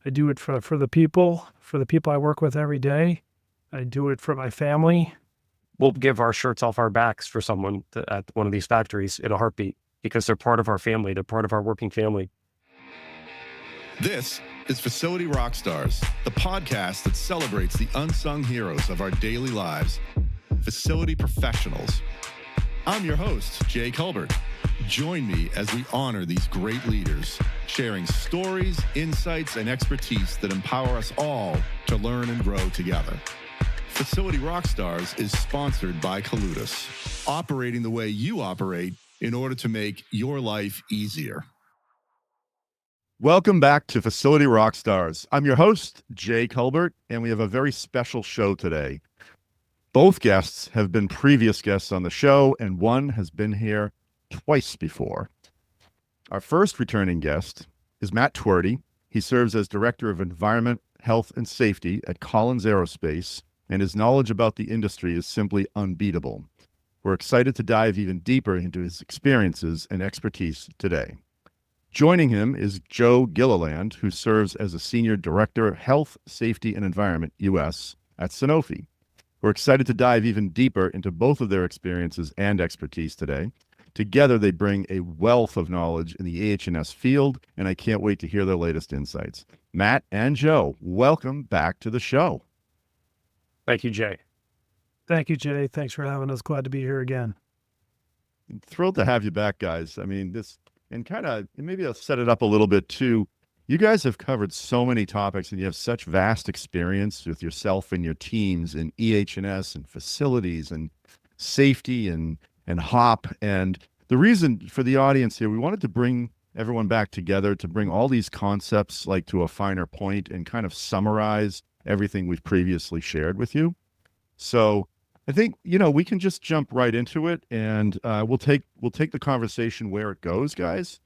I do it for the people I work with every day. I do it for my family. We'll give our shirts off our backs for someone at one of these factories in a heartbeat because they're part of our family. They're part of our working family. This is Facility Rockstars, the podcast that celebrates the unsung heroes of our daily lives, facility professionals. I'm your host, Jay Culbert. Join me as we honor these great leaders, sharing stories, insights, and expertise that empower us all to learn and grow together. Facility Rockstars is sponsored by Collins, operating the way you operate in order to make your life easier. Welcome back to Facility Rockstars. I'm your host, Jay Culbert, and we have a very special show today. Both guests have been previous guests on the show, and one has been here twice before. Our first returning guest is Matt Twerdy. He serves as Director of Environment, Health, and Safety at Collins Aerospace, and his knowledge about the industry is simply unbeatable. We're excited to dive even deeper into his experiences and expertise today. Joining him is Joe Gilliland, who serves as a Senior Director, Health, Safety, and Environment, U.S. at Sanofi. We're excited to dive even deeper into both of their experiences and expertise today. Together, they bring a wealth of knowledge in the EH&S field, and I can't wait to hear their latest insights. Matt and Joe, welcome back to the show. Thank you, Jay. Thank you, Jay. Thanks for having us. Glad to be here again. I'm thrilled to have you back, guys. I mean, maybe I'll set it up a little bit too. You guys have covered so many topics and you have such vast experience with yourself and your teams in EH&S and facilities and safety and HOP. And the reason for the audience here, we wanted to bring everyone back together to bring all these concepts like to a finer point and kind of summarize everything we've previously shared with you. So I think, we can just jump right into it and we'll take the conversation where it goes, guys.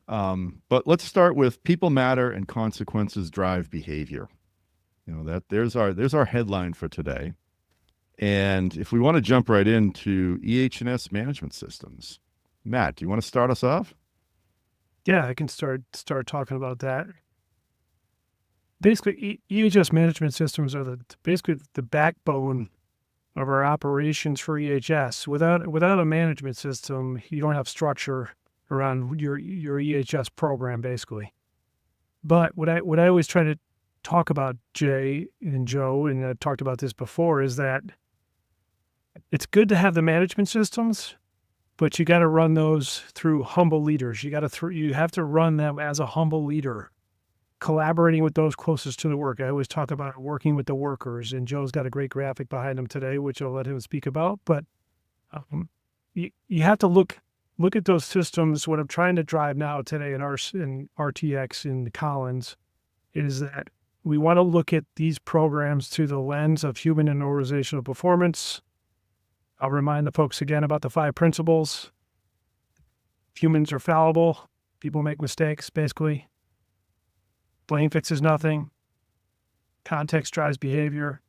But let's start with people matter and consequences drive behavior. There's our headline for today. And if we want to jump right into EH&S management systems, Matt, do you want to start us off? Yeah, I can start talking about that. Basically, EHS management systems are basically the backbone of our operations for EHS. Without a management system, you don't have structure around your EHS program, basically. But what I always try to talk about, Jay and Joe, and I've talked about this before, is that it's good to have the management systems, but you got to run those through humble leaders. You have to run them as a humble leader, collaborating with those closest to the work. I always talk about working with the workers, and Joe's got a great graphic behind him today, which I'll let him speak about. But you have to look at those systems. What I'm trying to drive now today in RTX in Collins is that we want to look at these programs through the lens of human and organizational performance. I'll remind the folks again about the 5 principles. Humans are fallible. People make mistakes, basically. Blame fixes nothing. Context drives behavior.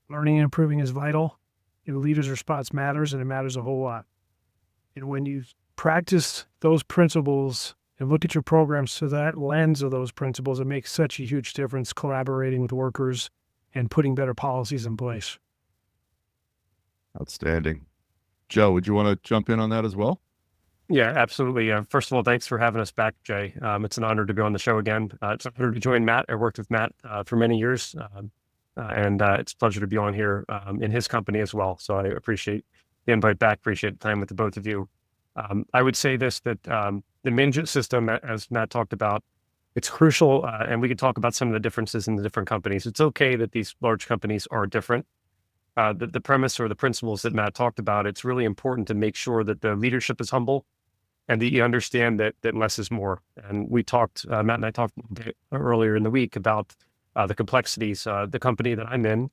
Learning and improving is vital. Your leader's response matters, and it matters a whole lot. And when you practice those principles and look at your programs through that lens of those principles, it makes such a huge difference collaborating with workers and putting better policies in place. Outstanding. Joe, would you want to jump in on that as well? Yeah, absolutely. First of all, thanks for having us back, Jay. It's an honor to be on the show again. It's an honor to join Matt. I worked with Matt for many years, and it's a pleasure to be on here in his company as well. So I appreciate the invite back, appreciate the time with the both of you. I would say this, that the management system, as Matt talked about, it's crucial, and we could talk about some of the differences in the different companies. It's okay that these large companies are different. The premise or the principles that Matt talked about, it's really important to make sure that the leadership is humble and that you understand that less is more. And we talked, Matt and I talked earlier in the week about the complexities. The company that I'm in,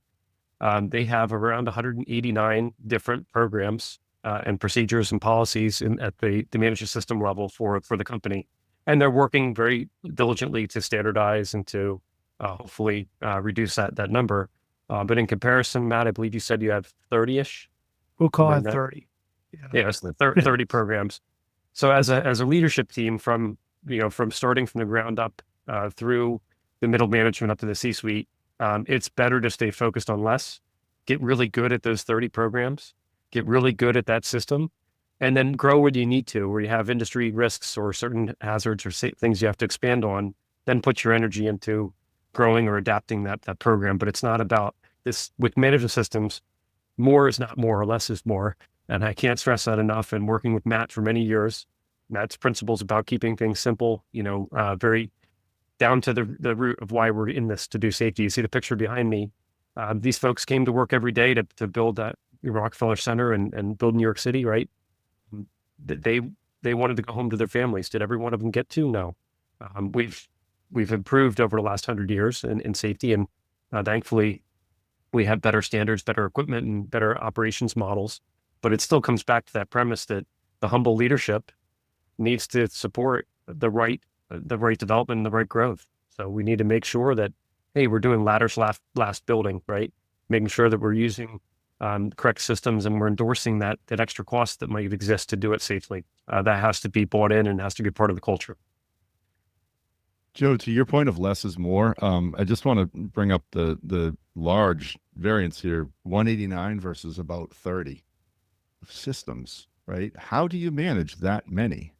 they have around 189 different programs and procedures and policies at the management system level for the company. And they're working very diligently to standardize and to hopefully reduce that number. But in comparison, Matt, I believe you said you have 30-ish? We'll call it 30. Yeah, so 30 programs. So as a leadership team from starting from the ground up, through the middle management up to the C-suite, it's better to stay focused on less, get really good at those 30 programs, get really good at that system, and then grow where you need to, where you have industry risks or certain hazards or things you have to expand on, then put your energy into growing or adapting that program. But it's not about this with management systems. More is not more, or less is more. And I can't stress that enough. And working with Matt for many years, Matt's principles about keeping things simple, very down to the root of why we're in this, to do safety. You see the picture behind me. These folks came to work every day to build that Rockefeller Center and build New York City, right? They wanted to go home to their families. Did every one of them get to? No. We've improved over the last 100 years in safety, and thankfully we have better standards, better equipment, and better operations models. But it still comes back to that premise that the humble leadership needs to support the right development and the right growth. So we need to make sure that, hey, we're doing ladders last building, right? Making sure that we're using correct systems and we're endorsing that extra cost that might exist to do it safely. That has to be bought in and has to be part of the culture. Joe, to your point of less is more, I just want to bring up the large variance here, 189 versus about 30 systems, right? How do you manage that many?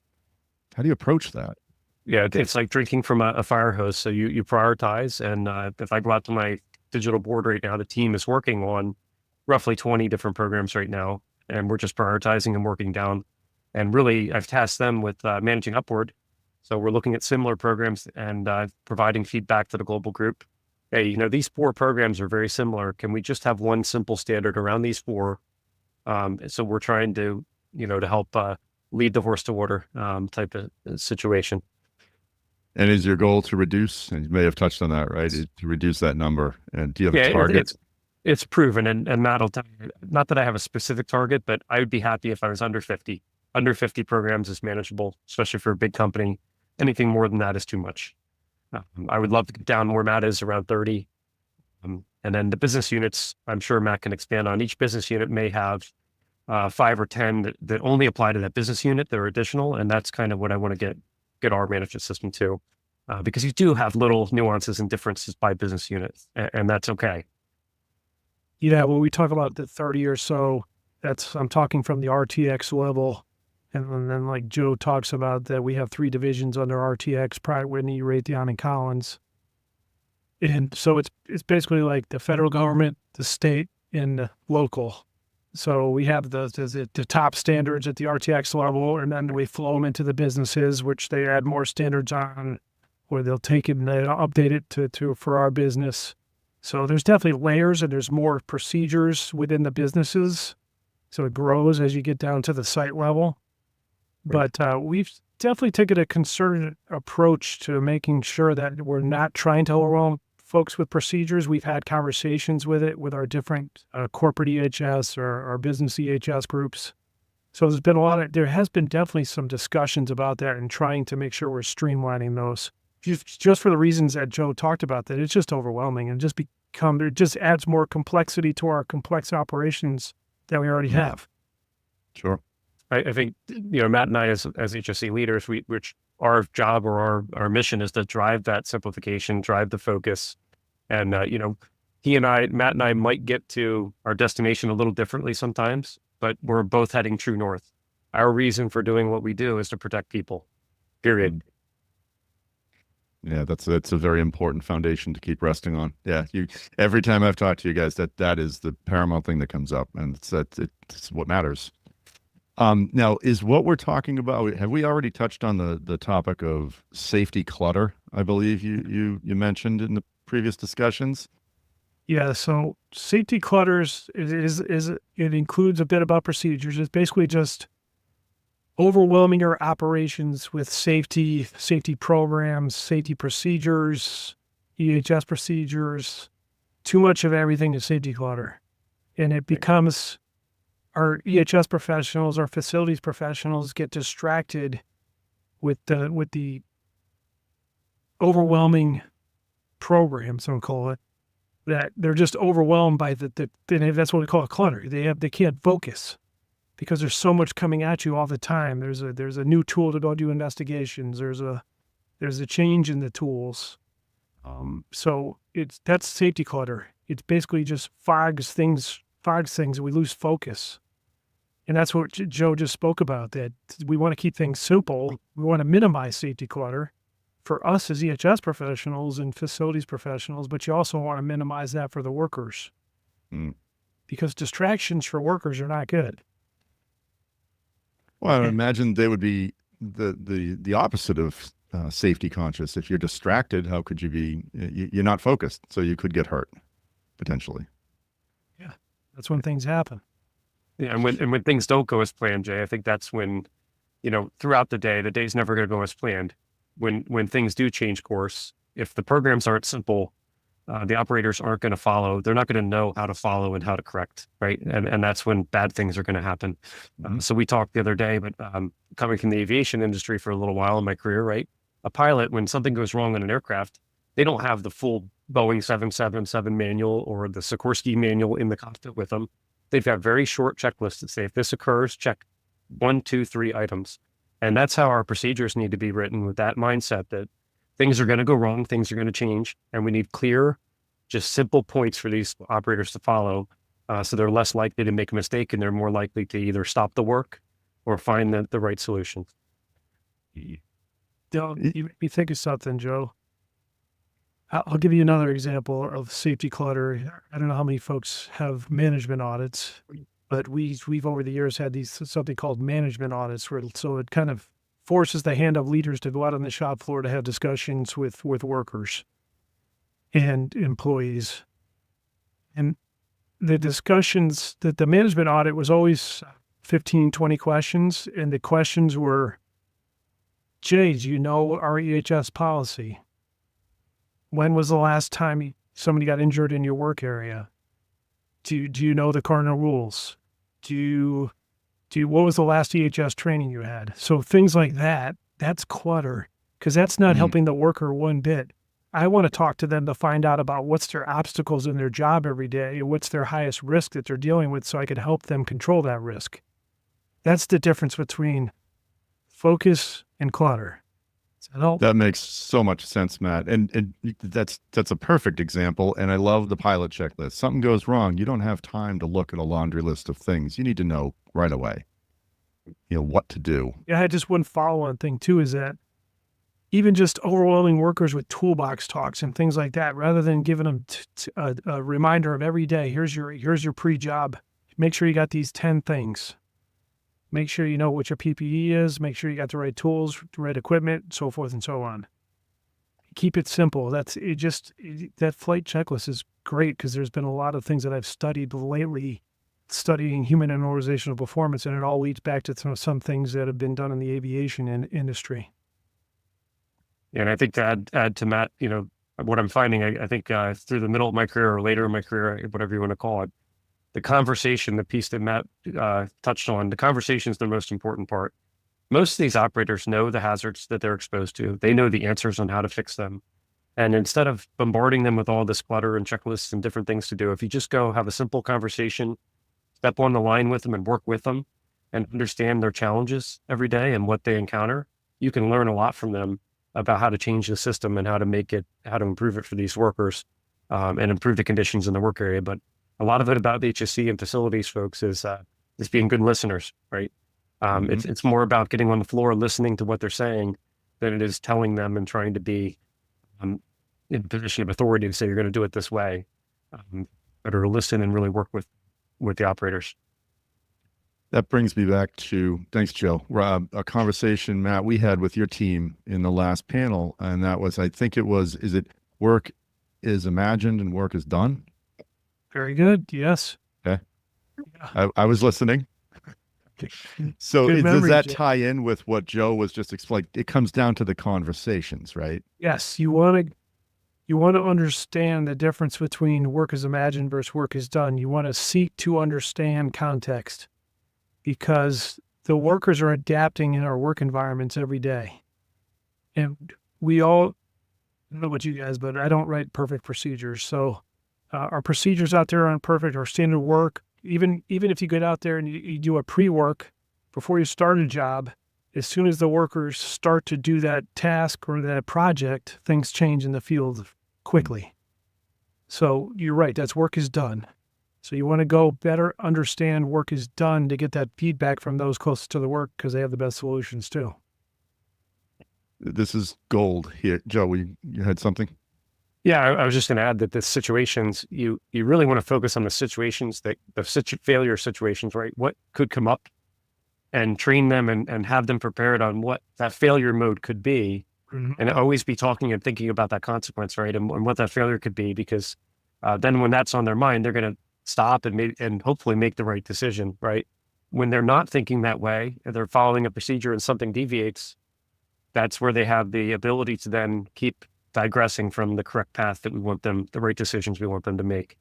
How do you approach that? Yeah, it's like drinking from a fire hose. So you prioritize. And if I go out to my digital board right now, the team is working on roughly 20 different programs right now, and we're just prioritizing and working down. And really, I've tasked them with managing upward. So we're looking at similar programs and providing feedback to the global group. Hey, these 4 programs are very similar. Can we just have one simple standard around these 4? So we're trying to, to help lead the horse to water type of situation. And is your goal to reduce, and you may have touched on that, right? To reduce that number. And do you have a target? It's proven. And Matt will tell you, not that I have a specific target, but I would be happy if I was under 50. Under 50 programs is manageable, especially for a big company. Anything more than that is too much. I would love to get down where Matt is, around 30. And then the business units, I'm sure Matt can expand on. Each business unit may have 5 or 10 that only apply to that business unit. They're additional. And that's kind of what I want to get our management system to, because you do have little nuances and differences by business units, and that's okay. Yeah, when we talk about the 30 or so, I'm talking from the RTX level. And then like Joe talks about that we have 3 divisions under RTX, Pratt, Whitney, Raytheon, and Collins. And so it's basically like the federal government, the state, and the local. So we have the top standards at the RTX level, and then we flow them into the businesses, which they add more standards on, or they'll take it and they'll update it to for our business. So there's definitely layers and there's more procedures within the businesses. So it grows as you get down to the site level. But we've definitely taken a concerted approach to making sure that we're not trying to overwhelm folks with procedures. We've had conversations with our different corporate EHS or our business EHS groups. So there has been definitely some discussions about that and trying to make sure we're streamlining those. Just for the reasons that Joe talked about, that it's just overwhelming and it just adds more complexity to our complex operations that we already have. Sure. I think, Matt and I as HSE leaders, which our job or our mission is to drive that simplification, drive the focus. And, Matt and I might get to our destination a little differently sometimes, but we're both heading true north. Our reason for doing what we do is to protect people, period. Yeah, that's a very important foundation to keep resting on. Yeah, every time I've talked to you guys, that is the paramount thing that comes up, and it's what matters. Now, is what we're talking about, have we already touched on the topic of safety clutter? I believe you mentioned in the previous discussions. Yeah, so safety clutters it includes a bit about procedures. It's basically just overwhelming your operations with safety programs, safety procedures, EHS procedures. Too much of everything is safety clutter. And it becomes our EHS professionals, our facilities professionals get distracted with the overwhelming programs, I'll call it, that they're just overwhelmed by that's what we call a clutter. They can't focus because there's so much coming at you all the time. There's a new tool to go do investigations. There's There's a change in the tools. So that's safety clutter. It's basically just fogs things, and we lose focus. And that's what Joe just spoke about, that we want to keep things simple. We want to minimize safety clutter for us as EHS professionals and facilities professionals, but you also want to minimize that for the workers because distractions for workers are not good. Well, I would imagine they would be the opposite of safety conscious. If you're distracted, how could you be? You're not focused, so you could get hurt potentially. Yeah, that's when things happen. Yeah, and when things don't go as planned, Jay, I think that's when, throughout the day's never going to go as planned. When things do change course, if the programs aren't simple, the operators aren't going to follow. They're not going to know how to follow and how to correct, right? And that's when bad things are going to happen. So we talked the other day, but coming from the aviation industry for a little while in my career, right? A pilot, when something goes wrong on an aircraft, they don't have the full Boeing 777 manual or the Sikorsky manual in the cockpit with them. They've got very short checklists that say, if this occurs, check 1, 2, 3 items. And that's how our procedures need to be written, with that mindset that things are going to go wrong, things are going to change, and we need clear, just simple points for these operators to follow, so they're less likely to make a mistake and they're more likely to either stop the work or find the right solution. You make me think of something, Joe. I'll give you another example of safety clutter. I don't know how many folks have management audits, but we've over the years had something called management audits, so it kind of forces the hand of leaders to go out on the shop floor to have discussions with workers and employees. And the discussions, that the management audit was always 15, 20 questions, and the questions were, Jay, do you know our EHS policy? When was the last time somebody got injured in your work area? Do you know the cardinal rules? What was the last EHS training you had? So things like that, that's clutter, because that's not helping the worker one bit. I want to talk to them to find out about what's their obstacles in their job every day and what's their highest risk that they're dealing with, so I could help them control that risk. That's the difference between focus and clutter. That makes so much sense, Matt. And that's a perfect example. And I love the pilot checklist. Something goes wrong, you don't have time to look at a laundry list of things. You need to know right away, what to do. Yeah, I had just one follow-on thing too, is that even just overwhelming workers with toolbox talks and things like that, rather than giving them a reminder of every day, here's your pre-job. Make sure you got these 10 things. Make sure you know what your PPE is. Make sure you got the right tools, the right equipment, so forth and so on. Keep it simple. That flight checklist is great, because there's been a lot of things that I've studied lately, studying human and organizational performance, and it all leads back to some things that have been done in the aviation industry. And I think to add to Matt, what I'm finding, I think through the middle of my career or later in my career, whatever you want to call it, the conversation, the piece that Matt touched on, the conversation is the most important part. Most of these operators know the hazards that they're exposed to. They know the answers on how to fix them. And instead of bombarding them with all this clutter and checklists and different things to do, if you just go have a simple conversation, step on the line with them and work with them and understand their challenges every day and what they encounter, you can learn a lot from them about how to change the system and how to improve it for these workers, and improve the conditions in the work area. But a lot of it about the HSC and facilities folks is being good listeners, right? It's more about getting on the floor, listening to what they're saying, than it is telling them and trying to be in a position of authority to say, you're going to do it this way. Better to listen and really work with the operators. That brings me back to, thanks, Joe, a conversation, Matt, we had with your team in the last panel. And that was, is it work is imagined and work is done? Very good. Yes. Okay. Yeah. I was listening. So Good does memory, that Jay. tie in with what Joe was just explaining? It comes down to the conversations, right? Yes. You want to understand the difference between work is imagined versus work is done. You want to seek to understand context, because the workers are adapting in our work environments every day. And I don't know about you guys, but I don't write perfect procedures. So our procedures out there aren't perfect. Our standard work, even if you get out there and you do a pre-work before you start a job, as soon as the workers start to do that task or that project, things change in the field quickly. So you're right, that's work is done. So you want to go better understand work is done to get that feedback from those closest to the work because they have the best solutions too. This is gold here. Joe, you had something? Yeah, I was just going to add that the situations, you really want to focus on the situations that failure situations, right? What could come up, and train them and have them prepared on what that failure mode could be, and always be talking and thinking about that consequence, right? And what that failure could be, because then when that's on their mind, they're going to stop and hopefully make the right decision, right? When they're not thinking that way, and they're following a procedure and something deviates, that's where they have the ability to then keep digressing from the correct path that we want them, the right decisions we want them to make.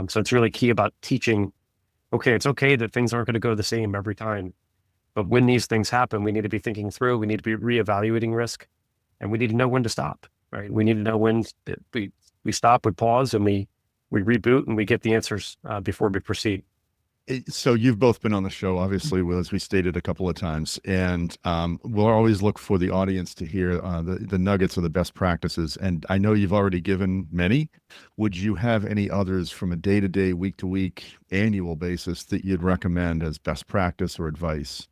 So it's really key about teaching, okay, it's okay that things aren't going to go the same every time. But when these things happen, we need to be thinking through, we need to be reevaluating risk, and we need to know when to stop, right? We need to know when we stop, we pause, and we reboot, and we get the answers before we proceed. So you've both been on the show, obviously, as we stated a couple of times, and we'll always look for the audience to hear the nuggets of the best practices. And I know you've already given many. Would you have any others from a day-to-day, week-to-week, annual basis that you'd recommend as best practice or advice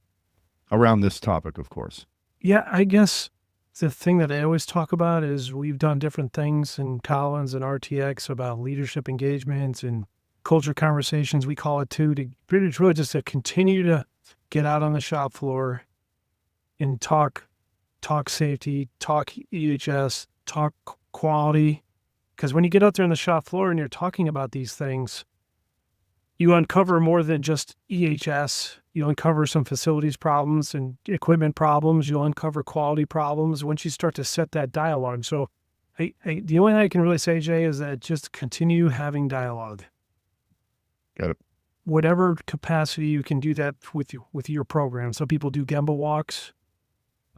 around this topic, of course? Yeah, I guess the thing that I always talk about is we've done different things in Collins and RTX about leadership engagements and culture conversations, we call it too, it's really just to continue to get out on the shop floor and talk safety, talk EHS, talk quality. Because when you get out there on the shop floor and you're talking about these things, you uncover more than just EHS. You uncover some facilities problems and equipment problems. You'll uncover quality problems once you start to set that dialogue. So the only thing I can really say, Jay, is that just continue having dialogue. Got it. Whatever capacity you can do that with your program. Some people do Gemba walks.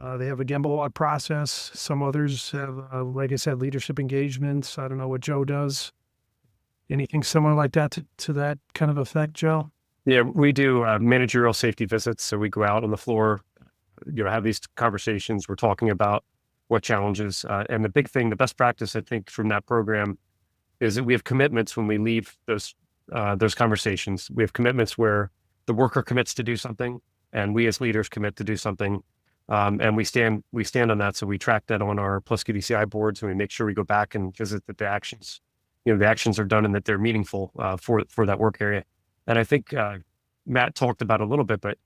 They have a Gemba walk process. Some others have, like I said, leadership engagements. I don't know what Joe does. Anything similar like that to that kind of effect, Joe? Yeah, we do managerial safety visits. So we go out on the floor, have these conversations. We're talking about what challenges. And the big thing, the best practice, I think, from that program is that we have commitments when we leave those conversations. We have commitments where the worker commits to do something, and we as leaders commit to do something, and we stand on that. So we track that on our Plus QDCI boards, and we make sure we go back and visit that the actions, the actions are done and that they're meaningful for that work area. And I think Matt talked about it a little bit, but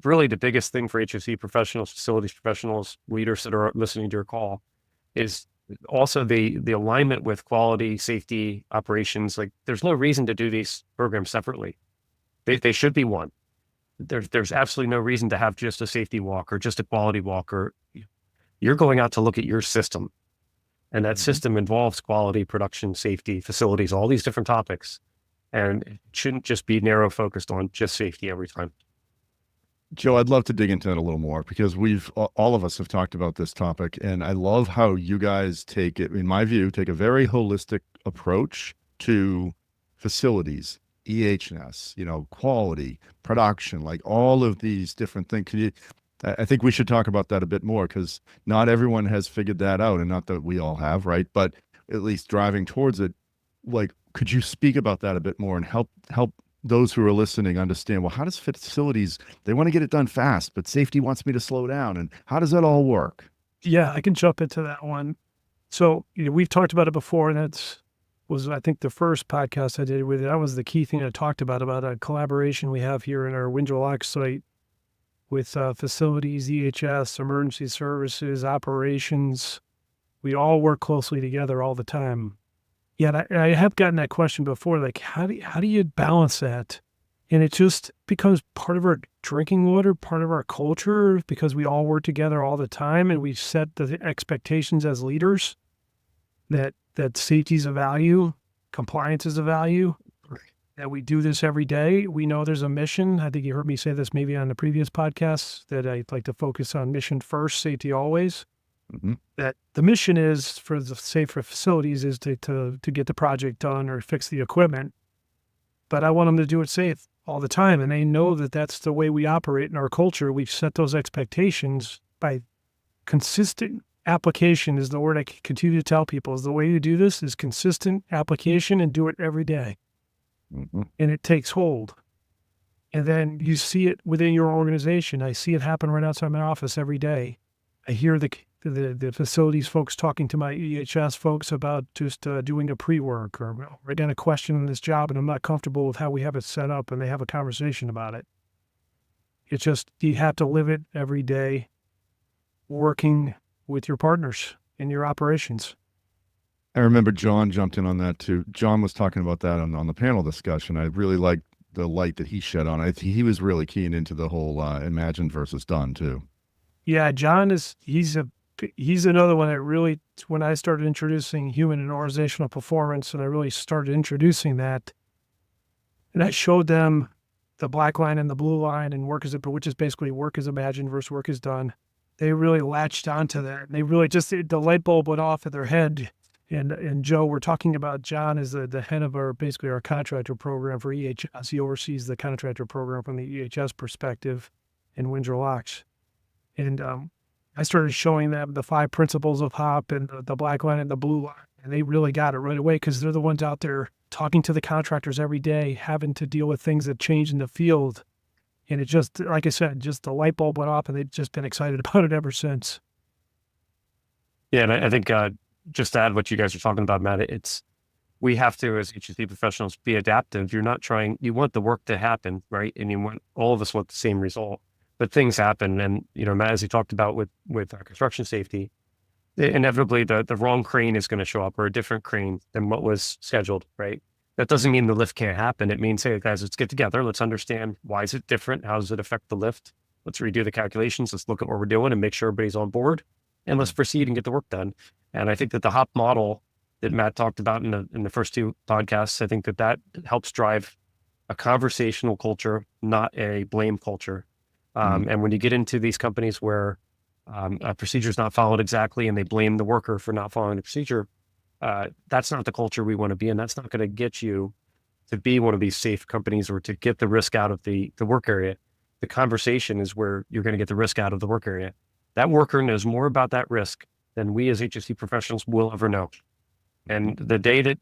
really the biggest thing for HSE professionals, facilities professionals, leaders that are listening to your call is also the alignment with quality, safety, operations. Like, there's no reason to do these programs separately. They should be one. There's absolutely no reason to have just a safety walk or just a quality walk. Or you're going out to look at your system, and that system involves quality, production, safety, facilities, all these different topics. And it shouldn't just be narrow focused on just safety every time. Joe, I'd love to dig into that a little more, because all of us have talked about this topic, and I love how you guys take it, in my view, take a very holistic approach to facilities, EHS, quality, production, like all of these different things. I think we should talk about that a bit more, because not everyone has figured that out, and not that we all have, right? But at least driving towards it. Like, could you speak about that a bit more and help those who are listening understand, well, how does facilities, they want to get it done fast, but safety wants me to slow down, and how does that all work? Yeah, I can jump into that one. So we've talked about it before, and that was, I think, the first podcast I did with it. That was the key thing I talked about a collaboration we have here in our Windsor Lock site with facilities, EHS, emergency services, operations. We all work closely together all the time. Yeah, I have gotten that question before, like, how do you balance that? And it just becomes part of our drinking water, part of our culture, because we all work together all the time, and we set the expectations as leaders that safety is a value, compliance is a value, that we do this every day. We know there's a mission. I think you heard me say this maybe on the previous podcast, that I'd like to focus on mission first, safety always. Mm-hmm. That the mission is for the safer facilities is to get the project done or fix the equipment, but I want them to do it safe all the time, and they know that that's the way we operate in our culture. We've set those expectations by consistent application is the word I continue to tell people is the way you do this is consistent application and do it every day. Mm-hmm. And it takes hold. And then you see it within your organization. I see it happen right outside my office every day. I hear the facilities folks talking to my EHS folks about just doing a pre-work or write down a question on this job and I'm not comfortable with how we have it set up, and they have a conversation about it. It's just, you have to live it every day, working with your partners in your operations. I remember John jumped in on that too. John was talking about that on the panel discussion. I really liked the light that he shed on it. He was really keying into the whole imagined versus done too. Yeah, John he's another one that really, when I started introducing human and organizational performance, and I really started introducing that, and I showed them the black line and the blue line and which is basically work is imagined versus work is done. They really latched onto that. And they really just, the light bulb went off in their head. And Joe, we're talking about John as the head of our contractor program for EHS. He oversees the contractor program from the EHS perspective in Windsor Locks. And I started showing them the 5 principles of HOP and the black line and the blue line. And they really got it right away because they're the ones out there talking to the contractors every day, having to deal with things that change in the field. And it just, like I said, just the light bulb went off and they've just been excited about it ever since. Yeah, and I think just to add what you guys are talking about, Matt, we have to, as HSE professionals, be adaptive. You want the work to happen, right? And all of us want the same result, but things happen. And, Matt, as he talked about with construction safety, inevitably the wrong crane is going to show up, or a different crane than what was scheduled, right? That doesn't mean the lift can't happen. It means, hey, guys, let's get together. Let's understand, why is it different? How does it affect the lift? Let's redo the calculations. Let's look at what we're doing and make sure everybody's on board, and let's proceed and get the work done. And I think that the HOP model that Matt talked about in the first 2 podcasts, I think that helps drive a conversational culture, not a blame culture. And when you get into these companies where a procedure is not followed exactly and they blame the worker for not following the procedure, that's not the culture we want to be in. That's not going to get you to be one of these safe companies or to get the risk out of the work area. The conversation is where you're going to get the risk out of the work area. That worker knows more about that risk than we as HSE professionals will ever know. And the day that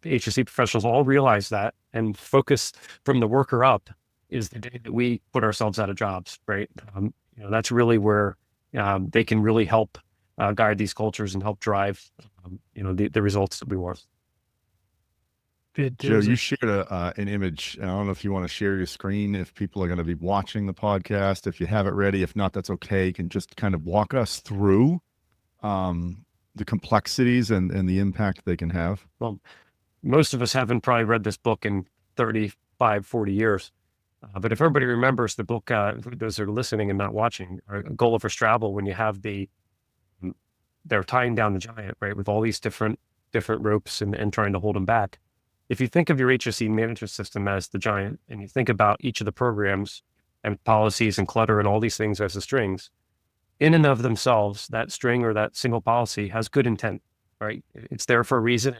HSE professionals all realize that and focus from the worker up is the day that we put ourselves out of jobs, right? That's really where they can really help guide these cultures and help drive, the results that we want. Joe, you shared an image. I don't know if you want to share your screen, if people are going to be watching the podcast, if you have it ready. If not, that's okay. You can just kind of walk us through the complexities and the impact they can have. Well, most of us haven't probably read this book in 35, 40 years. But if everybody remembers the book, those that are listening and not watching, Gulliver Straddle, when you have they're tying down the giant, right, with all these different ropes and trying to hold them back. If you think of your HSE management system as the giant, and you think about each of the programs and policies and Clutter and all these things as the strings, in and of themselves, that string or that single policy has good intent, right? It's there for a reason.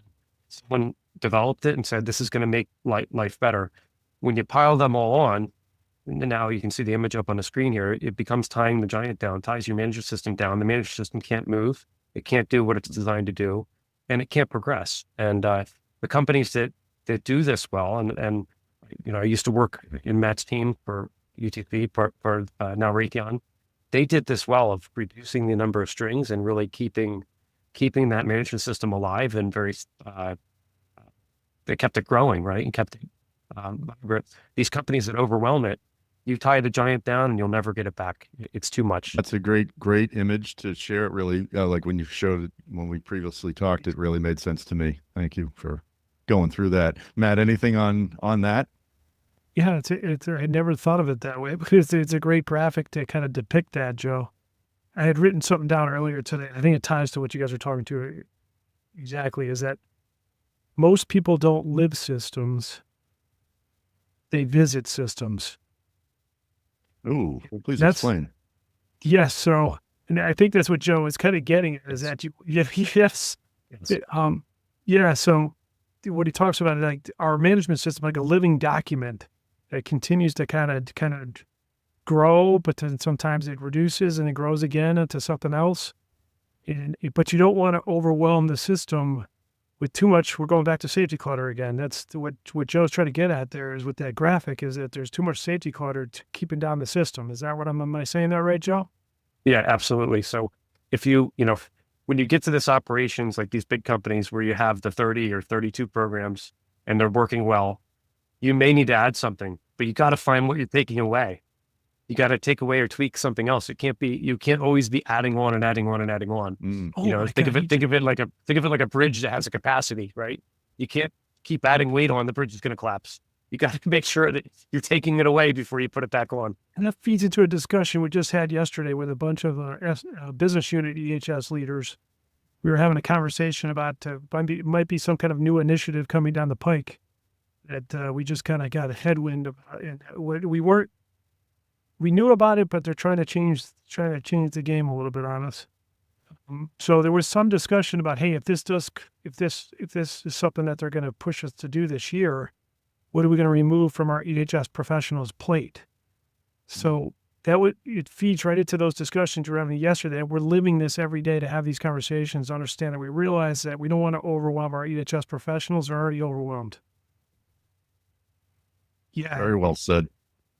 Someone developed it and said, this is going to make life better. When you pile them all on, and now you can see the image up on the screen here, it becomes tying the giant down, ties your management system down. The management system can't move. It can't do what it's designed to do, and it can't progress. And the companies that do this well, and I used to work in Matt's team for UTP, for now Raytheon. They did this well of reducing the number of strings and really keeping that management system alive and they kept it growing, right? And kept it, these companies that overwhelm it, you tie the giant down and you'll never get it back. It's too much. That's a great image to share. It really, like when you showed it, when we previously talked, it really made sense to me. Thank you for going through that. Matt, anything on that? Yeah, I never thought of it that way, but it's a great graphic to kind of depict that, Joe. I had written something down earlier today. I think it ties to what you guys are talking to exactly, is that most people don't live systems. They visit systems. Ooh, please explain. Yes. So, and I think that's what Joe is kind of getting at, is that yes. So what he talks about is like our management system, like a living document. that continues to kind of grow, but then sometimes it reduces and it grows again into something else. But you don't want to overwhelm the system with too much. We're going back to safety clutter again. That's what Joe's trying to get at there is with that graphic is that there's too much safety clutter keeping down the system. Is that what am I saying that right, Joe? Yeah, absolutely. So if when you get to this operations, like these big companies where you have the 30 or 32 programs and they're working well, you may need to add something, but you got to find what you're taking away. You got to take away or tweak something else. You can't always be adding on and adding on and adding on. Think of it like a bridge that has a capacity, right? You can't keep adding weight on, the bridge is going to collapse. You got to make sure that you're taking it away before you put it back on. And that feeds into a discussion we just had yesterday with a bunch of business unit EHS leaders. We were having a conversation about might be some kind of new initiative coming down the pike that we just kind of got a headwind of. And we knew about it, but they're trying to change the game a little bit on us. So there was some discussion about, hey, if this is something that they're going to push us to do this year, what are we going to remove from our EHS professionals' plate? So it feeds right into those discussions we were having yesterday. We're living this every day to have these conversations, understand that we realize that we don't want to overwhelm our EHS professionals. They're already overwhelmed. Yeah. Very well said.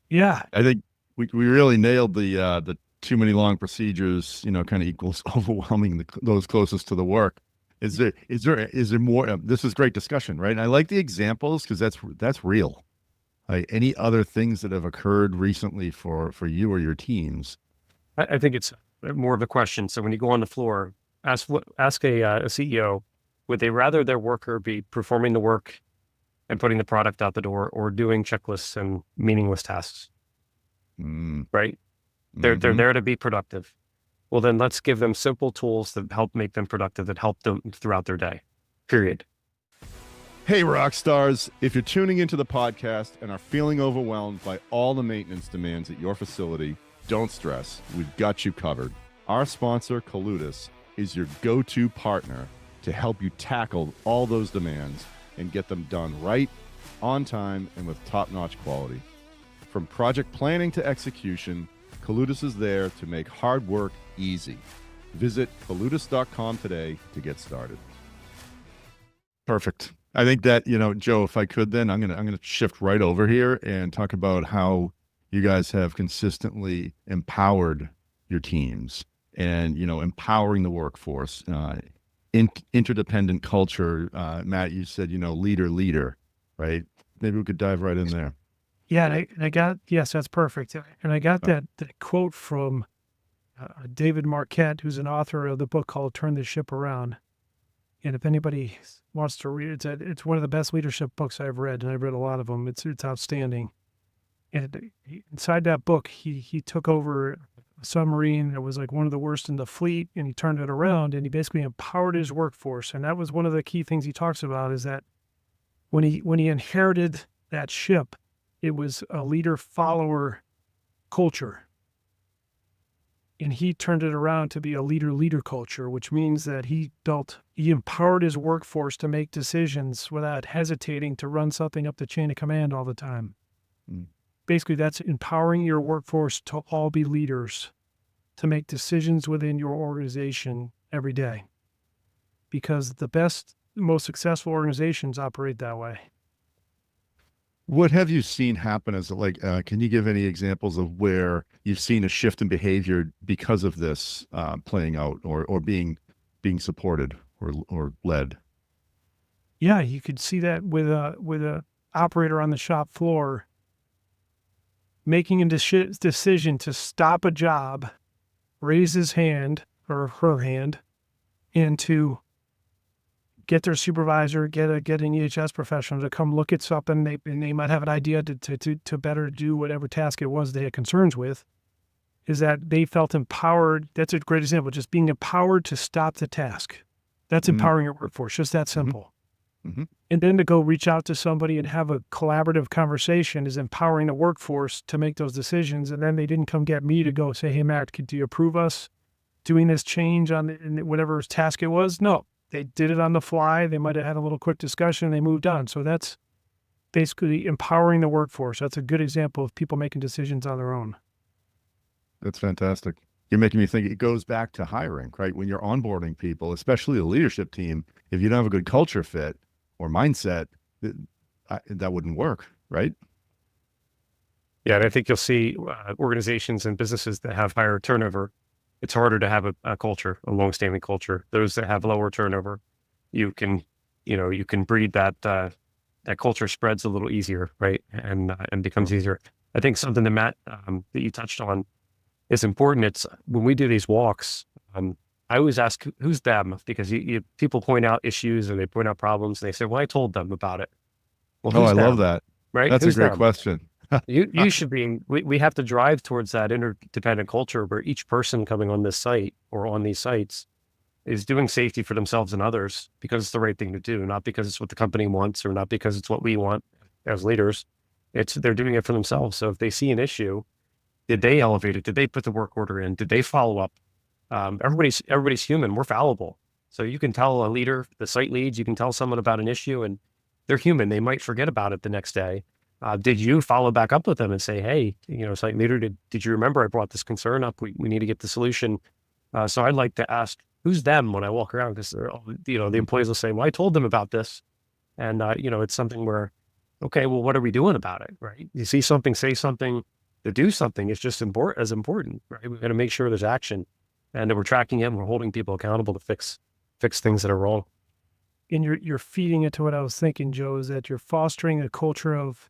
Yeah. I think we really nailed the too many long procedures, kind of equals overwhelming those closest to the work. Is there more? This is great discussion, right? And I like the examples because that's real. Any other things that have occurred recently for you or your teams? I think it's more of a question. So when you go on the floor, ask a CEO, would they rather their worker be performing the work and putting the product out the door or doing checklists and meaningless tasks? Right? They're there to be productive. Well, then let's give them simple tools that help make them productive, that help them throughout their day, period. Hey, Rockstars. If you're tuning into the podcast and are feeling overwhelmed by all the maintenance demands at your facility, don't stress. We've got you covered. Our sponsor, Colludus, is your go-to partner to help you tackle all those demands and get them done right, on time, and with top-notch quality. From project planning to execution, Colludus is there to make hard work easy. Visit colludus.com today to get started. Perfect. I think that, Joe, if I could, then I'm gonna shift right over here and talk about how you guys have consistently empowered your teams and, empowering the workforce, interdependent culture. Matt, you said, leader, right? Maybe we could dive right in there. Yeah, yes, that's perfect. And I got that quote from David Marquette, who's an author of the book called Turn the Ship Around. And if anybody wants to read it, it's one of the best leadership books I've read, and I've read a lot of them. It's outstanding. And inside that book, he took over a submarine that was like one of the worst in the fleet, and he turned it around, and he basically empowered his workforce. And that was one of the key things he talks about is that when he inherited that ship, it was a leader-follower culture. And he turned it around to be a leader-leader culture, which means that he empowered his workforce to make decisions without hesitating to run something up the chain of command all the time. Basically, that's empowering your workforce to all be leaders, to make decisions within your organization every day. Because the best, most successful organizations operate that way. What have you seen happen as can you give any examples of where you've seen a shift in behavior because of this playing out or being supported or led? Yeah, you could see that with a operator on the shop floor making a decision to stop a job, raise his hand or her hand, and to get their supervisor, get an EHS professional to come look at something. They might have an idea to better do whatever task it was they had concerns with, is that they felt empowered. That's a great example, just being empowered to stop the task. That's empowering your workforce, just that simple. Mm-hmm. And then to go reach out to somebody and have a collaborative conversation is empowering the workforce to make those decisions. And then they didn't come get me to go say, hey, Matt, do you approve us doing this change on whatever task it was? No. They did it on the fly. They might have had a little quick discussion. They moved on. So that's basically empowering the workforce. That's a good example of people making decisions on their own. That's fantastic. You're making me think it goes back to hiring, right? When you're onboarding people, especially the leadership team, if you don't have a good culture fit or mindset, that wouldn't work, right? Yeah, and I think you'll see organizations and businesses that have higher turnover. It's harder to have a culture, a long-standing culture. Those that have lower turnover, you can breed that culture spreads a little easier, right? And becomes easier. I think something that Matt that you touched on is important. It's when we do these walks, I always ask who's them, because people point out issues or they point out problems and they say, well, I told them about it. Well, Oh, who's I them? love that. Right? That's Who's a great them? question. You should be, we have to drive towards that interdependent culture where each person coming on this site or on these sites is doing safety for themselves and others because it's the right thing to do, not because it's what the company wants or not because it's what we want as leaders. They're doing it for themselves. So if they see an issue, did they elevate it? Did they put the work order in? Did they follow up? Everybody's human. We're fallible. So you can tell a leader, the site leads, you can tell someone about an issue and they're human. They might forget about it the next day. Did you follow back up with them and say, hey, site leader, did you remember I brought this concern up? We need to get the solution. So I'd like to ask, who's them when I walk around? Because the employees will say, well, I told them about this. And, it's something where, okay, well, what are we doing about it? Right. You see something, say something, to do something is just as important, right? We've got to make sure there's action and that we're tracking it and we're holding people accountable to fix things that are wrong. And you're feeding into what I was thinking, Joe, is that you're fostering a culture of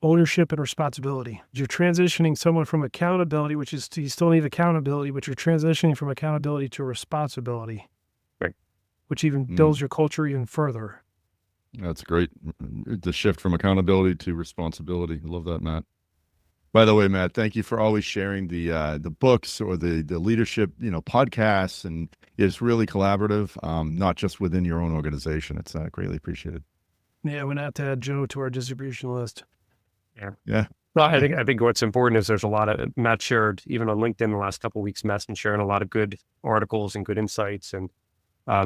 ownership and responsibility. You're transitioning someone from accountability, which is you still need accountability, but you're transitioning from accountability to responsibility, right? Which even builds your culture even further. That's great. The shift from accountability to responsibility. I love that, Matt. By the way, Matt, thank you for always sharing the books or the leadership, podcasts, and it's really collaborative, not just within your own organization. It's greatly appreciated. Yeah, we're not to add Joe to our distribution list. Yeah. Well, I think what's important is there's a lot of Matt shared even on LinkedIn the last couple of weeks. Matt's been sharing a lot of good articles and good insights, and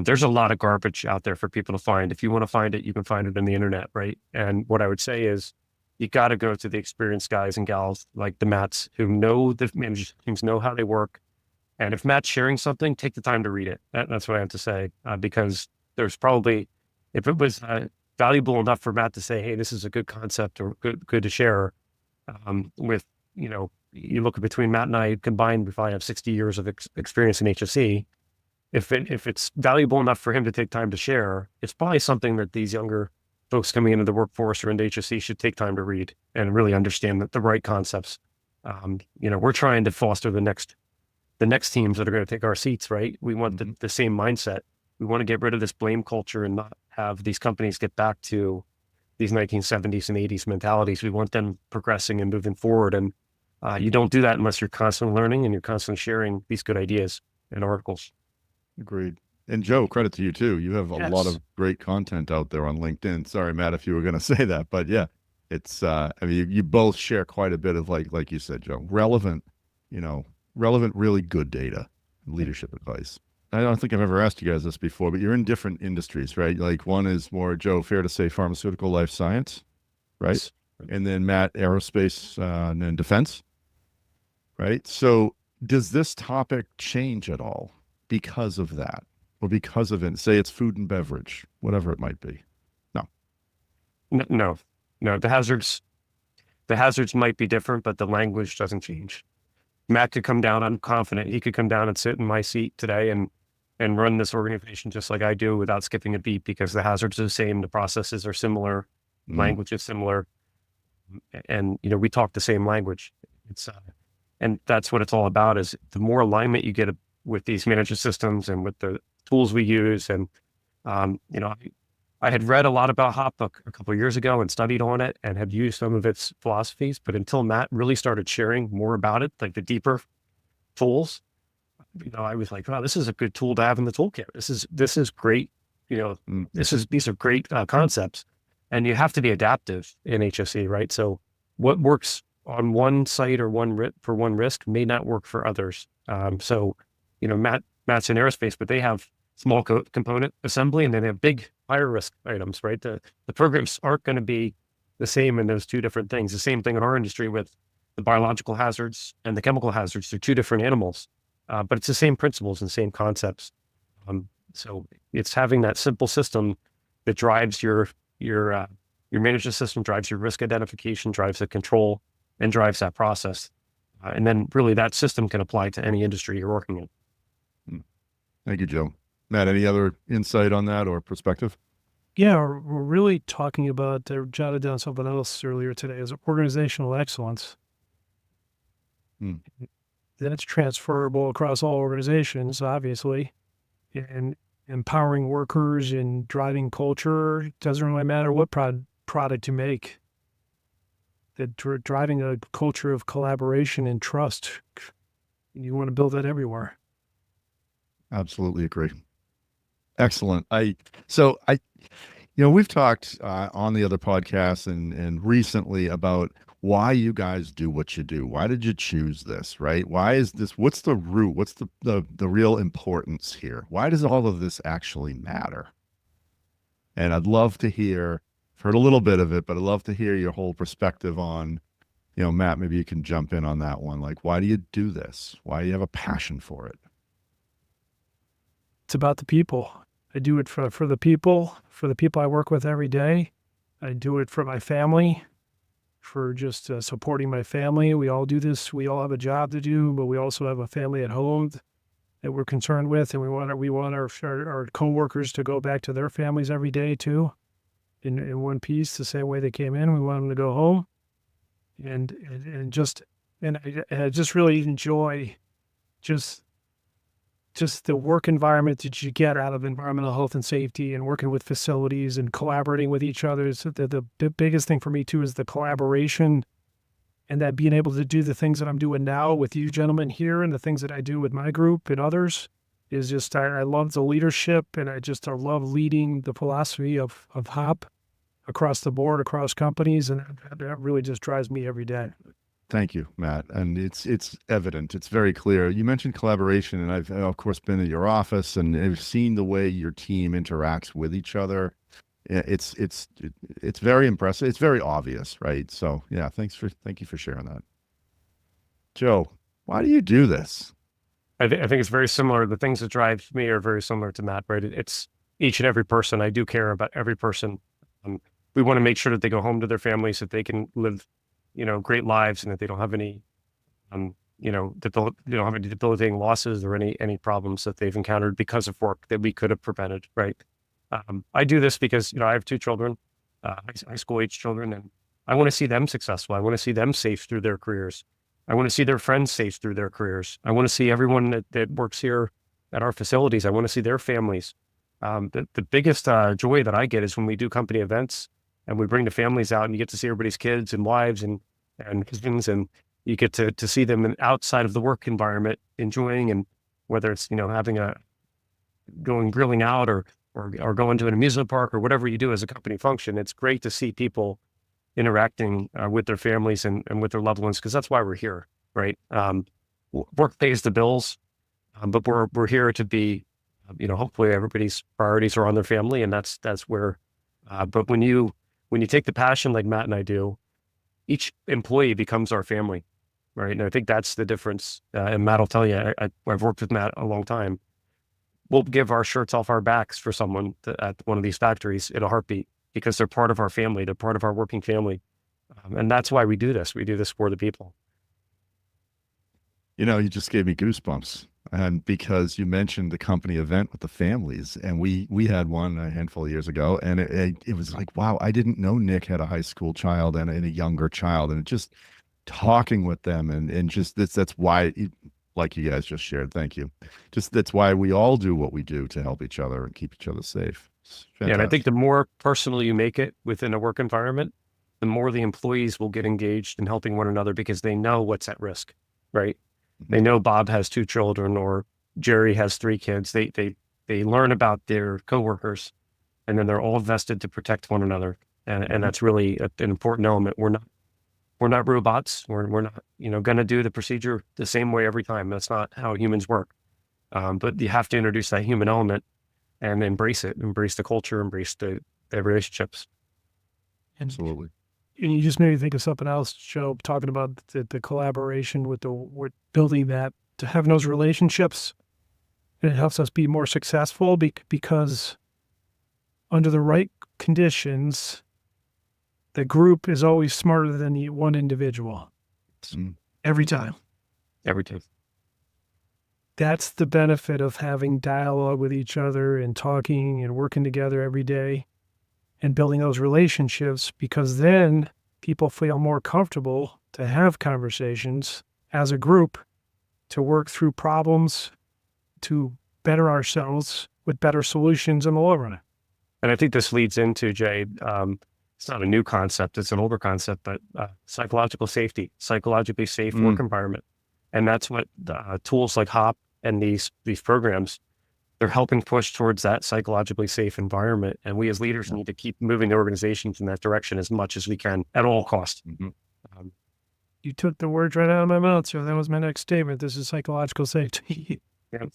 there's a lot of garbage out there for people to find. If you want to find it, you can find it on the internet, right? And what I would say is, you got to go to the experienced guys and gals like the Matts who know the management teams, know how they work. And if Matt's sharing something, take the time to read it. That's what I have to say, because there's probably, if it was valuable enough for Matt to say, hey, this is a good concept or good to share with, you look between Matt and I combined, we probably have 60 years of experience in HSE. If it's valuable enough for him to take time to share, it's probably something that these younger folks coming into the workforce or into HSE should take time to read and really understand the right concepts. We're trying to foster the next teams that are going to take our seats, right? We want the same mindset. We want to get rid of this blame culture and not have these companies get back to these 1970s and 80s mentalities. We want them progressing and moving forward. And you don't do that unless you're constantly learning and you're constantly sharing these good ideas and articles. Agreed. And Joe, credit to you too. You have a lot of great content out there on LinkedIn. Sorry, Matt, if you were going to say that, but yeah, it's, you both share quite a bit of like you said, Joe, relevant, really good data, leadership advice. I don't think I've ever asked you guys this before, but you're in different industries, right? Like one is more, Joe, fair to say pharmaceutical life science, right? Yes. And then Matt, aerospace and then defense, right? So does this topic change at all because of that? Or because of it, say it's food and beverage, whatever it might be. No. The hazards might be different, but the language doesn't change. Matt could come down, I'm confident he could come down and sit in my seat today and run this organization just like I do without skipping a beat, because the hazards are the same, the processes are similar, language is similar, and we talk the same language. It's and that's what it's all about, is the more alignment you get with these management systems and with the tools we use. And, I had read a lot about Hotbook a couple of years ago and studied on it and had used some of its philosophies, but until Matt really started sharing more about it, like the deeper tools, I was like, wow, this is a good tool to have in the toolkit. This is great. These are great concepts, and you have to be adaptive in HSE, right? So what works on one site or for one risk may not work for others. Matt's in aerospace, but they have small component assembly, and then they have big higher risk items, right? The programs aren't going to be the same in those two different things. The same thing in our industry with the biological hazards and the chemical hazards. They're two different animals, but it's the same principles and same concepts. So it's having that simple system that drives your management system, drives your risk identification, drives the control, and drives that process. And then really that system can apply to any industry you're working in. Thank you, Joe. Matt, any other insight on that or perspective? Yeah, we're really talking about, I jotted down something else earlier today, is organizational excellence. That's transferable across all organizations, obviously, and empowering workers and driving culture. It doesn't really matter what product you make. That driving a culture of collaboration and trust, you want to build that everywhere. Absolutely agree. Excellent. We've talked on the other podcasts and recently about why you guys do what you do. Why did you choose this, right? Why is this? What's the root? What's the real importance here? Why does all of this actually matter? And I'd love to hear, I've heard a little bit of it, but I'd love to hear your whole perspective on, Matt, maybe you can jump in on that one. Like, why do you do this? Why do you have a passion for it? It's about the people. I do it for the people I work with every day. I do it for my family, for just supporting my family. We all do this. We all have a job to do, but we also have a family at home that we're concerned with, and we want our coworkers to go back to their families every day too, in one piece, the same way they came in. We want them to go home, and I just really enjoy just the work environment that you get out of environmental health and safety and working with facilities and collaborating with each other. So the biggest thing for me too is the collaboration, and that being able to do the things that I'm doing now with you gentlemen here and the things that I do with my group and others is just, I love the leadership, and I love leading the philosophy of HOP across the board, across companies. And that really just drives me every day. Thank you, Matt. And it's evident. It's very clear. You mentioned collaboration, and I've of course been at your office and I've seen the way your team interacts with each other. It's very impressive. It's very obvious, right? So yeah, thank you for sharing that. Joe, why do you do this? I think it's very similar. The things that drive me are very similar to Matt, right? It's each and every person. I do care about every person. We want to make sure that they go home to their families, that they can live great lives, and that they don't have any, that they don't have any debilitating losses or any problems that they've encountered because of work that we could have prevented, right? I do this because, I have two children, high school age children, and I want to see them successful. I want to see them safe through their careers. I want to see their friends safe through their careers. I want to see everyone that works here at our facilities. I want to see their families. The biggest joy that I get is when we do company events and we bring the families out, and you get to see everybody's kids and wives and husbands, and you get to see them outside of the work environment enjoying, and whether it's, having going grilling out or going to an amusement park or whatever you do as a company function. It's great to see people interacting with their families and with their loved ones, because that's why we're here, right? Work pays the bills, but we're here to be, hopefully everybody's priorities are on their family, and that's where, but when you take the passion like Matt and I do, each employee becomes our family, right? And I think that's the difference. And Matt will tell you, I've worked with Matt a long time. We'll give our shirts off our backs for someone at one of these factories in a heartbeat, because they're part of our family. They're part of our working family. And that's why we do this. We do this for the people. You just gave me goosebumps. And because you mentioned the company event with the families, and we had one a handful of years ago, and it was like, wow, I didn't know Nick had a high school child and a younger child, and just talking with them and just that's why, like you guys just shared, thank you. Just that's why we all do what we do, to help each other and keep each other safe. Yeah, and I think the more personal you make it within a work environment, the more the employees will get engaged in helping one another, because they know what's at risk, right? They know Bob has 2 children, or Jerry has 3 kids. They learn about their coworkers, and then they're all vested to protect one another. And that's really an important element. We're not robots. We're not, going to do the procedure the same way every time. That's not how humans work. But you have to introduce that human element and embrace it, embrace the culture, embrace the relationships. Absolutely. And you just made me think of something else, Joe, talking about the collaboration with building that, to have those relationships. And it helps us be more successful because under the right conditions, the group is always smarter than the one individual. Every time. Every time. That's the benefit of having dialogue with each other and talking and working together every day and building those relationships, because then people feel more comfortable to have conversations as a group, to work through problems, to better ourselves with better solutions in the long run. And I think this leads into, Jay, it's not a new concept, it's an older concept, but psychological safety, psychologically safe work environment. And that's what tools like HOP and these programs, they're helping push towards that psychologically safe environment. And we as leaders need to keep moving the organizations in that direction as much as we can at all costs. You took the words right out of my mouth, so that was my next statement. This is psychological safety. Yeah.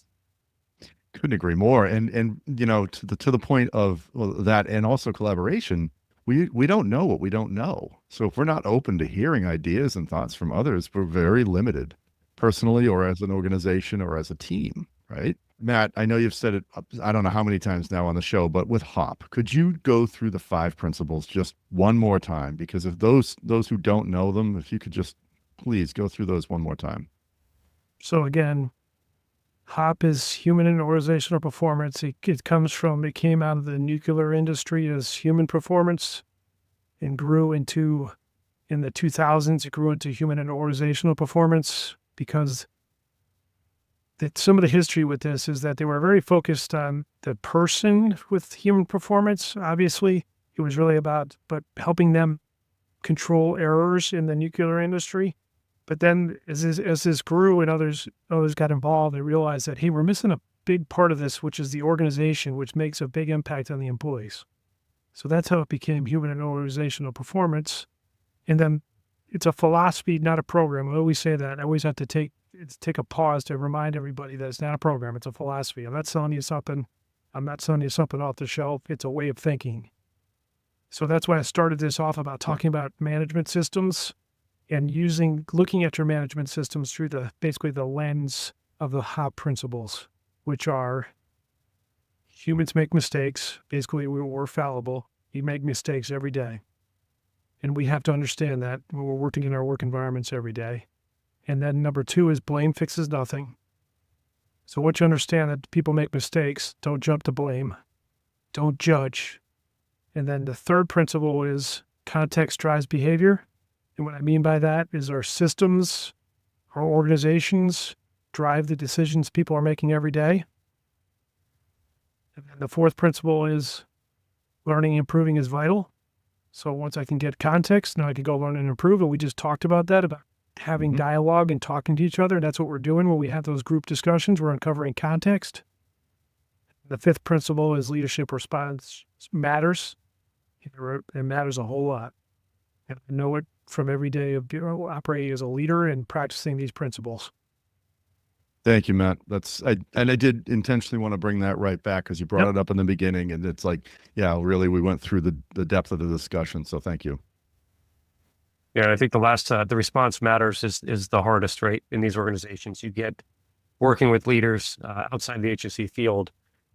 Couldn't agree more. And you know, to the point of that, and also collaboration, we don't know what we don't know. So if we're not open to hearing ideas and thoughts from others, we're very limited, personally or as an organization or as a team, right? Matt, I know you've said it, I don't know how many times now on the show, but with HOP, could you go through the 5 principles just one more time? Because if those who don't know them, if you could just please go through those one more time. So again, HOP is human and organizational performance. It came out of the nuclear industry as human performance and grew into, in the 2000s, it grew into human and organizational performance, because some of the history with this is that they were very focused on the person with human performance. Obviously, it was really about helping them control errors in the nuclear industry. But then as this grew and others got involved, they realized that, hey, we're missing a big part of this, which is the organization, which makes a big impact on the employees. So that's how it became human and organizational performance. And then it's a philosophy, not a program. I always say that. I always have to take a pause to remind everybody that it's not a program, it's a philosophy. I'm not selling you something off the shelf. It's a way of thinking. So that's why I started this off about talking about management systems and looking at your management systems through basically the lens of the HOP principles, which are humans make mistakes. Basically, we're fallible. We make mistakes every day. And we have to understand that when we're working in our work environments every day. And then number 2 is blame fixes nothing. So once you understand that people make mistakes, don't jump to blame. Don't judge. And then the 3rd principle is context drives behavior. And what I mean by that is our systems, our organizations drive the decisions people are making every day. And then the 4th principle is learning and improving is vital. So once I can get context, now I can go learn and improve. And we just talked about that, about having dialogue and talking to each other. That's what we're doing when we have those group discussions. We're uncovering context. The 5th principle is leadership response matters. It matters a whole lot. And I know it from every day of operating as a leader and practicing these principles. Thank you, Matt. I did intentionally want to bring that right back because you brought it up in the beginning, and it's like, yeah, really, we went through the depth of the discussion. So thank you. Yeah, I think the response matters is the hardest, right? In these organizations, you get working with leaders outside the HSE field,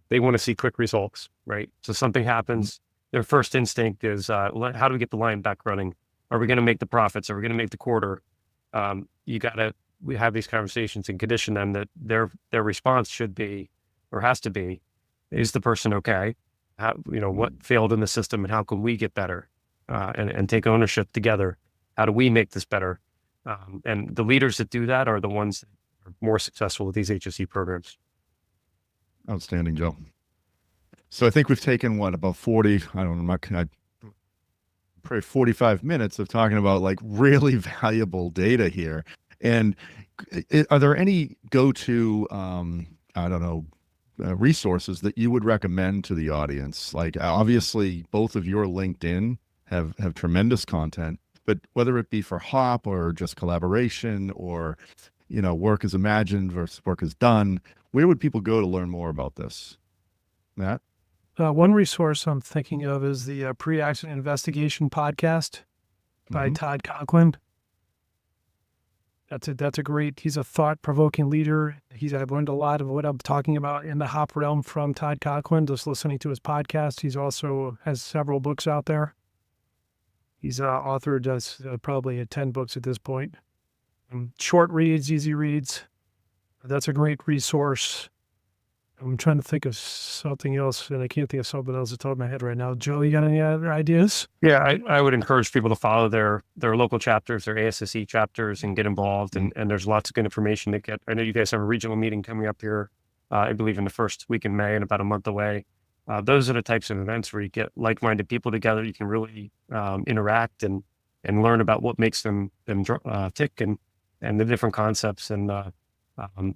they want to see quick results, right? So something happens, their first instinct is, how do we get the line back running? Are we going to make the profits? Are we going to make the quarter? We have these conversations and condition them that their response should be, or has to be, is the person okay? What failed in the system and how can we get better and take ownership together? How do we make this better? And the leaders that do that are the ones that are more successful with these HSE programs. Outstanding, Joe. So I think we've taken about 40, I don't know, probably 45 minutes of talking about like really valuable data here. And are there any go-to, resources that you would recommend to the audience? Like obviously both of your LinkedIn have tremendous content, but whether it be for HOP or just collaboration or, work is imagined versus work is done, where would people go to learn more about this? Matt? One resource I'm thinking of is the Pre-Accident Investigation podcast. by Mhm. Todd Conklin. That's a great. He's a thought-provoking leader. I've learned a lot of what I'm talking about in the hop realm from Todd Conklin. Just listening to his podcast. He's also has several books out there. He's authored probably 10 books at this point. Short reads, easy reads. That's a great resource. I'm trying to think of something else, and I can't think of something else at the top of my head right now. Joe, you got any other ideas? Yeah, I would encourage people to follow their local chapters, their ASSE chapters, and get involved. And there's lots of good information to get. I know you guys have a regional meeting coming up here, I believe in the first week in May, and about a month away. Those are the types of events where you get like-minded people together. You can really interact and learn about what makes them tick and the different concepts. And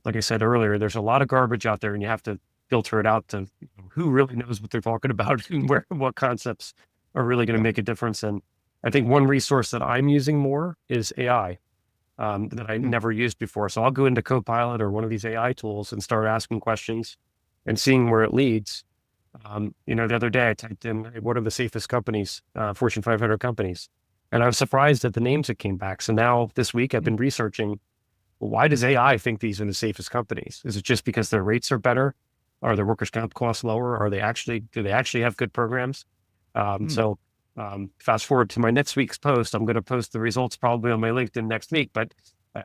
like I said earlier, there's a lot of garbage out there, and you have to filter it out to who really knows what they're talking about and what concepts are really going to make a difference. And I think one resource that I'm using more is AI that I never used before. So I'll go into Copilot or one of these AI tools and start asking questions and seeing where it leads. The other day I typed in, "Hey, what are the safest companies, Fortune 500 companies?" And I was surprised at the names that came back. So now this week I've been researching, well, why does AI think these are the safest companies? Is it just because their rates are better? Are their workers' comp costs lower? Do they actually have good programs? So fast forward to my next week's post, I'm going to post the results probably on my LinkedIn next week, but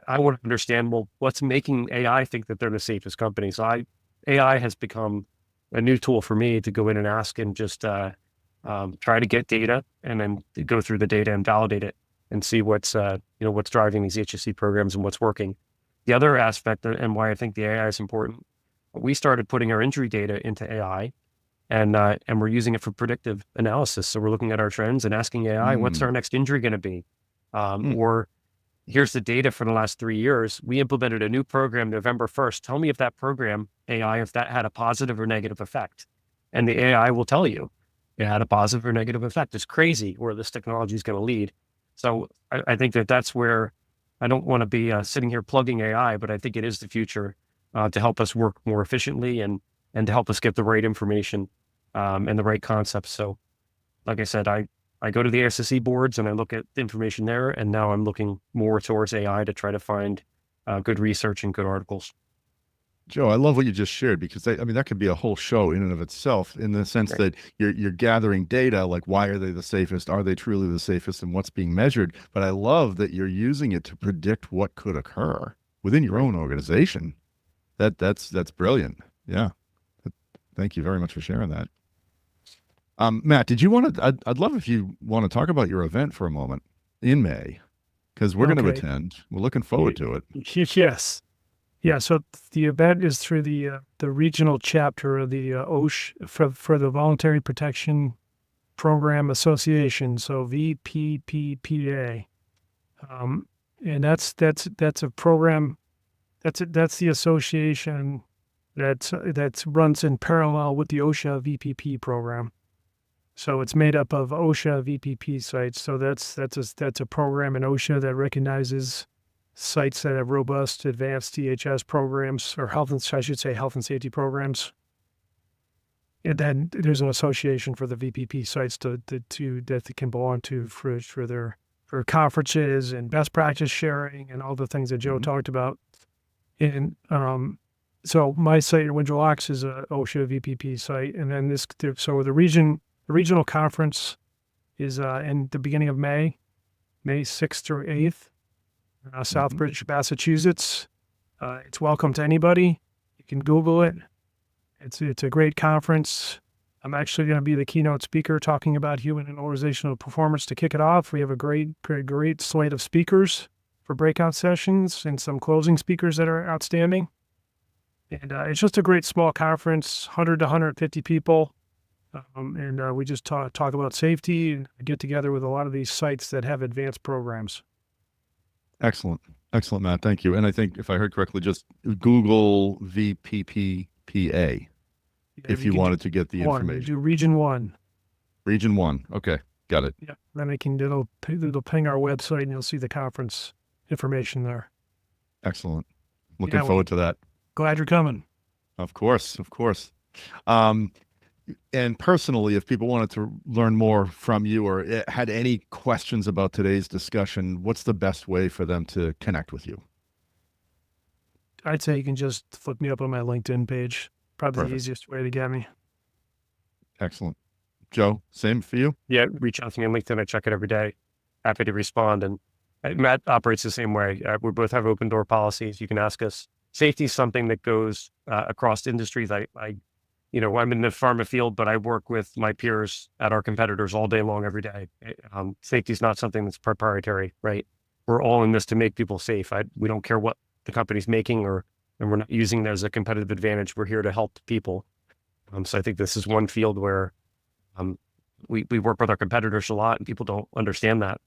I want to understand, well, what's making AI think that they're the safest company? So AI has become a new tool for me to go in and ask and just try to get data and then go through the data and validate it and see what's driving these HSC programs and what's working. The other aspect and why I think the AI is important, we started putting our injury data into AI and we're using it for predictive analysis. So we're looking at our trends and asking AI, what's our next injury going to be? Or here's the data for the last 3 years. We implemented a new program November 1st. Tell me if that program, AI, if that had a positive or negative effect. And the AI will tell you it had a positive or negative effect. It's crazy where this technology is going to lead. So I think that's where I don't want to be sitting here plugging AI, but I think it is the future to help us work more efficiently and to help us get the right information and the right concepts. So like I said, I go to the ASSE boards and I look at the information there, and now I'm looking more towards AI to try to find good research and good articles. Joe, I love what you just shared because that could be a whole show in and of itself, in the sense that you're gathering data, like why are they the safest? Are they truly the safest, and what's being measured? But I love that you're using it to predict what could occur within your own organization. That's brilliant. Yeah. Thank you very much for sharing that. Matt, did you want to? I'd love if you want to talk about your event for a moment in May, because we're going to attend. We're looking forward to it. Yes. Yeah, so the event is through the regional chapter of the OSHA for the Voluntary Protection Program Association, so VPPPA, and that's a program. That's the association that runs in parallel with the OSHA VPP program. So it's made up of OSHA VPP sites. So that's a program in OSHA that recognizes sites that have robust advanced DHS programs, or health and safety programs. And then there's an association for the VPP sites that they can belong to for conferences and best practice sharing and all the things that Joe talked about. And so my site in Windsor Locks is a OSHA VPP site, and then the regional conference is in the beginning of May 6th or 8th. Southbridge, Massachusetts. It's welcome to anybody. You can Google it. It's a great conference. I'm actually going to be the keynote speaker talking about human and organizational performance to kick it off. We have a great slate of speakers for breakout sessions and some closing speakers that are outstanding. And it's just a great small conference, 100 to 150 people. And we just talk about safety and get together with a lot of these sites that have advanced programs. Excellent, Matt. Thank you. And I think if I heard correctly, just Google VPPPA if you wanted to get the information. Do Region 1. Region 1. Okay, got it. Yeah. Then it'll ping our website, and you'll see the conference information there. Excellent. Looking forward to that. Glad you're coming. Of course. And personally, if people wanted to learn more from you or had any questions about today's discussion, what's the best way for them to connect with you? I'd say you can just flip me up on my LinkedIn page. Probably the Perfect. easiest way to get me. Excellent. Joe, same for you? Yeah, reach out to me on LinkedIn. I check it every day. Happy to respond. And Matt operates the same way. We both have open door policies. You can ask us. Safety is something that goes across industries. I'm in the pharma field, but I work with my peers at our competitors all day long, every day. Safety is not something that's proprietary, right? We're all in this to make people safe. We don't care what the company's making, and we're not using it as a competitive advantage. We're here to help people. So I think this is one field where we work with our competitors a lot, and people don't understand that.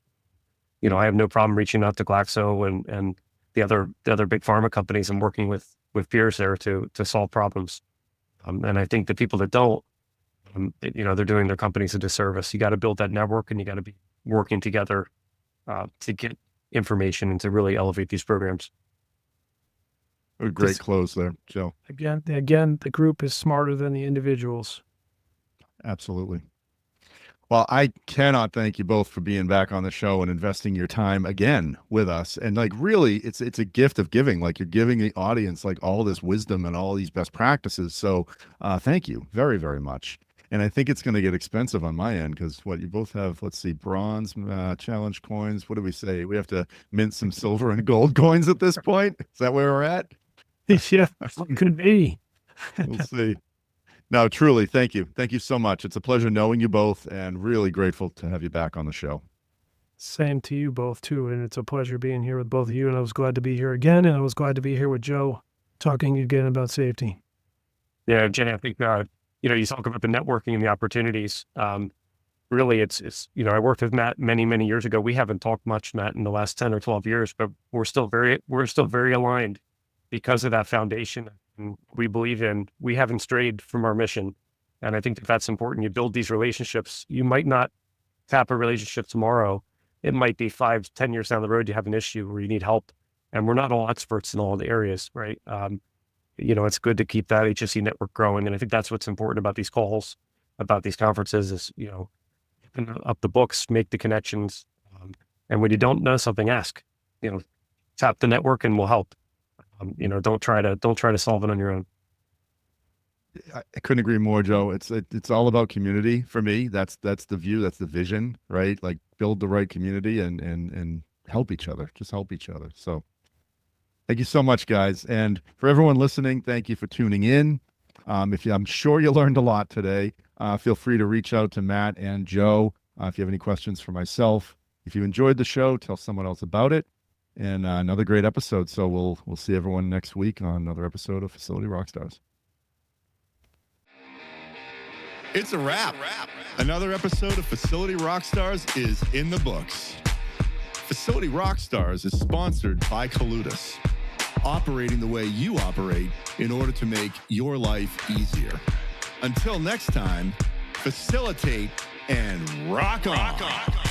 I have no problem reaching out to Glaxo and the other big pharma companies and working with peers there to solve problems. And I think the people that don't, they're doing their companies a disservice. You got to build that network, and you got to be working together to get information and to really elevate these programs. A great close there, Joe. Again, the group is smarter than the individuals. Absolutely. Well, I cannot thank you both for being back on the show and investing your time again with us. And really, it's a gift of giving. You're giving the audience all this wisdom and all these best practices. So thank you very, very much. And I think it's going to get expensive on my end because you both have, let's see, bronze challenge coins. What do we say? We have to mint some silver and gold coins at this point. Is that where we're at? Yeah, could be. We'll see. No, truly, thank you. Thank you so much. It's a pleasure knowing you both and really grateful to have you back on the show. Same to you both, too. And it's a pleasure being here with both of you. And I was glad to be here again. And I was glad to be here with Joe talking again about safety. Yeah, Jay, I think, you talk about the networking and the opportunities. Really, it's I worked with Matt many, many years ago. We haven't talked much, Matt, in the last 10 or 12 years, but we're still very aligned because of that foundation. And we haven't strayed from our mission. And I think that's important. You build these relationships. You might not tap a relationship tomorrow. It might be 5-10 years down the road, you have an issue where you need help. And we're not all experts in all the areas, right? It's good to keep that HSE network growing. And I think that's what's important about these calls, about these conferences is, open up the books, make the connections. And when you don't know something, ask, tap the network and we'll help. Don't try to solve it on your own. I couldn't agree more, Joe. It's all about community for me. That's the view. That's the vision, right? Build the right community and help each other. Just help each other. So thank you so much, guys. And for everyone listening, thank you for tuning in. I'm sure you learned a lot today. Feel free to reach out to Matt and Joe if you have any questions for myself. If you enjoyed the show, tell someone else about it. And another great episode. So we'll see everyone next week on another episode of Facility Rockstars. It's a wrap. Another episode of Facility Rockstars is in the books. Facility Rockstars is sponsored by Colludus, operating the way you operate in order to make your life easier. Until next time, facilitate and rock on.